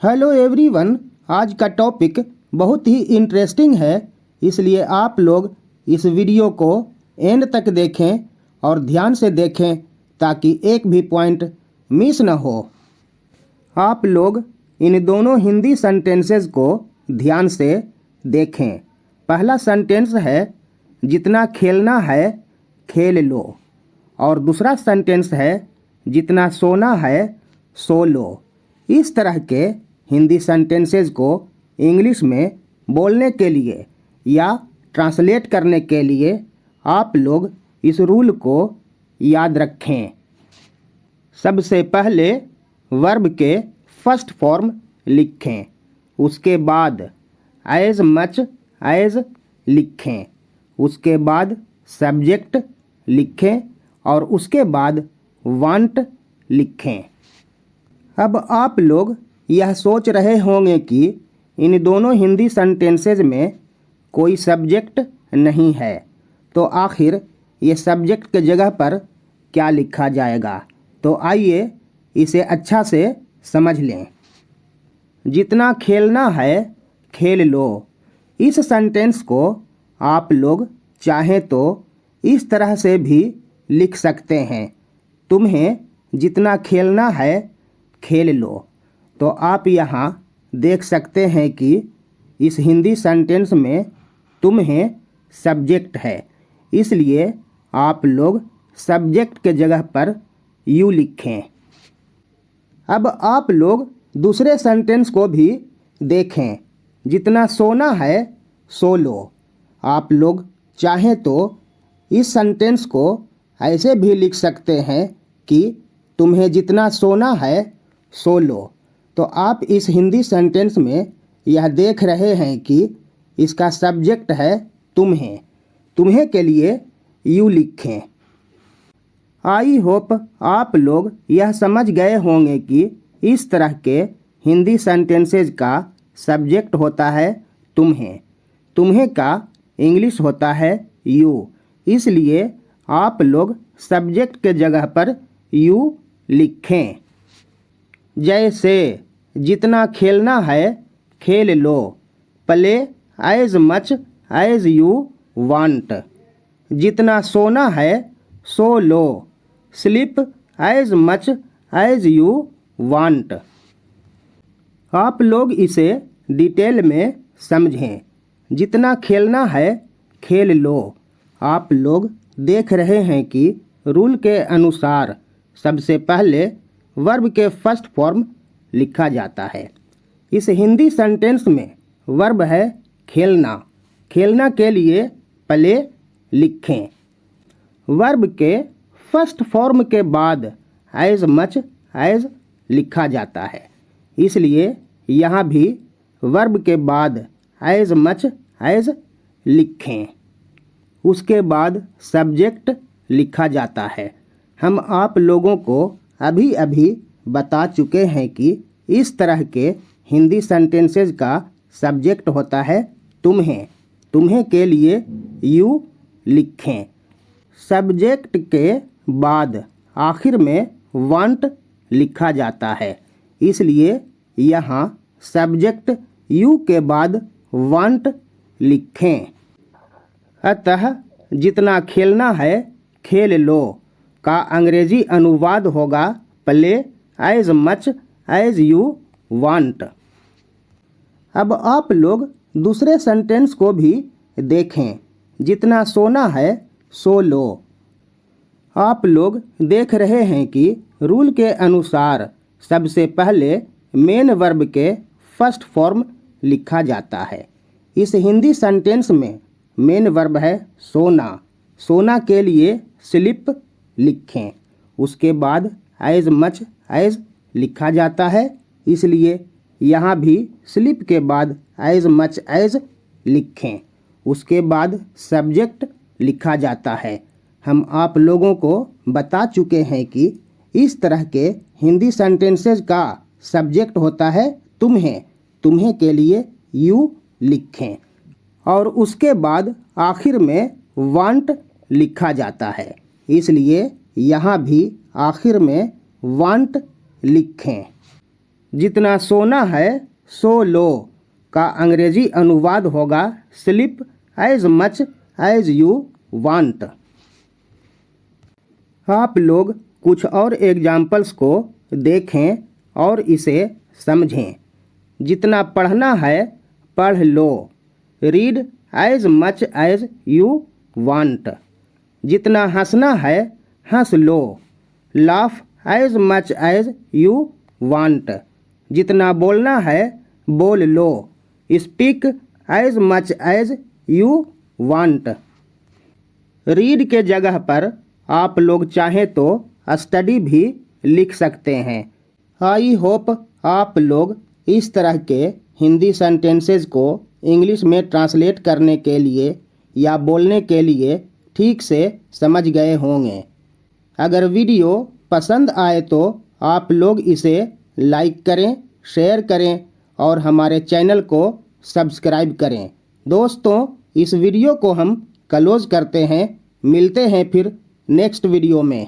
Hello everyone, आज का topic बहुत ही इंटरेस्टिंग है, इसलिए आप लोग इस वीडियो को एंड तक देखें और ध्यान से देखें ताकि एक भी पॉइंट मिस न हो। आप लोग इन दोनों हिंदी सेंटेंसेस को ध्यान से देखें। पहला सेंटेंस है जितना खेलना है खेल लो, और दूसरा सेंटेंस है जितना सोना है सो लो। इस तरह के हिंदी सेंटेंसेस को इंग्लिश में बोलने के लिए या ट्रांसलेट करने के लिए आप लोग इस रूल को याद रखें। सबसे पहले वर्ब के फर्स्ट फॉर्म लिखें, उसके बाद एज मच एज लिखें, उसके बाद सब्जेक्ट लिखें और उसके बाद वांट लिखें। अब आप लोग यह सोच रहे होंगे कि इन दोनों हिंदी सेंटेंसेस में कोई सब्जेक्ट नहीं है, तो आखिर ये सब्जेक्ट के जगह पर क्या लिखा जाएगा। तो आइए इसे अच्छा से समझ लें। जितना खेलना है खेल लो, इस सेंटेंस को आप लोग चाहें तो इस तरह से भी लिख सकते हैं, तुम्हें जितना खेलना है खेल लो। तो आप यहाँ देख सकते हैं कि इस हिंदी सेंटेंस में तुम्हें सब्जेक्ट है, इसलिए आप लोग सब्जेक्ट के जगह पर यू लिखें। अब आप लोग दूसरे सेंटेंस को भी देखें, जितना सोना है सो लो। आप लोग चाहें तो इस सेंटेंस को ऐसे भी लिख सकते हैं कि तुम्हें जितना सोना है सो लो। तो आप इस हिंदी सेंटेंस में यह देख रहे हैं कि इसका सब्जेक्ट है तुम्हें, तुम्हें के लिए यू लिखें। आई होप आप लोग यह समझ गए होंगे कि इस तरह के हिंदी सेंटेंसेस का सब्जेक्ट होता है तुम्हें, तुम्हें का इंग्लिश होता है यू, इसलिए आप लोग सब्जेक्ट के जगह पर यू लिखें। जैसे जितना खेलना है खेल लो, play as much as you want. जितना सोना है सो लो, sleep as much as you want. आप लोग इसे डिटेल में समझें। जितना खेलना है खेल लो, आप लोग देख रहे हैं कि रूल के अनुसार सबसे पहले वर्ब के फर्स्ट फॉर्म लिखा जाता है। इस हिंदी सेंटेंस में वर्ब है खेलना, खेलना के लिए प्ले लिखें। वर्ब के फर्स्ट फॉर्म के बाद एज मच एज लिखा जाता है, इसलिए यहाँ भी वर्ब के बाद एज मच एज लिखें। उसके बाद सब्जेक्ट लिखा जाता है। हम आप लोगों को अभी अभी बता चुके हैं कि इस तरह के हिंदी सेंटेंसेस का सब्जेक्ट होता है तुम्हें, तुम्हें के लिए यू लिखें। सब्जेक्ट के बाद आखिर में वांट लिखा जाता है, इसलिए यहाँ सब्जेक्ट यू के बाद वांट लिखें। अतः जितना खेलना है खेल लो का अंग्रेजी अनुवाद होगा play as much as you want. अब आप लोग दूसरे सेंटेंस को भी देखें, जितना सोना है सो लो। आप लोग देख रहे हैं कि रूल के अनुसार सबसे पहले मेन वर्ब के फर्स्ट फॉर्म लिखा जाता है। इस हिंदी सेंटेंस में मेन वर्ब है सोना, सोना के लिए स्लीप लिखें। उसके बाद एज मच एज लिखा जाता है, इसलिए यहाँ भी स्लीप के बाद एज मच एज लिखें। उसके बाद सब्जेक्ट लिखा जाता है। हम आप लोगों को बता चुके हैं कि इस तरह के हिंदी सेंटेंसेस का सब्जेक्ट होता है तुम्हें, तुम्हें के लिए यू लिखें और उसके बाद आखिर में वांट लिखा जाता है, इसलिए यहाँ भी आखिर में वांट लिखें। जितना सोना है सो लो का अंग्रेजी अनुवाद होगा sleep as much as you want. आप लोग कुछ और एग्जाम्पल्स को देखें और इसे समझें। जितना पढ़ना है पढ़ लो, read as much as you want. जितना हंसना है हंस लो, laugh as much as you want. जितना बोलना है बोल लो, speak as much as you want. Read के जगह पर आप लोग चाहें तो स्टडी भी लिख सकते हैं। आई होप आप लोग इस तरह के हिंदी सेंटेंसेस को इंग्लिश में ट्रांसलेट करने के लिए या बोलने के लिए ठीक से समझ गए होंगे। अगर वीडियो पसंद आए तो आप लोग इसे लाइक करें, शेयर करें और हमारे चैनल को सब्सक्राइब करें। दोस्तों, इस वीडियो को हम क्लोज करते हैं। मिलते हैं फिर नेक्स्ट वीडियो में।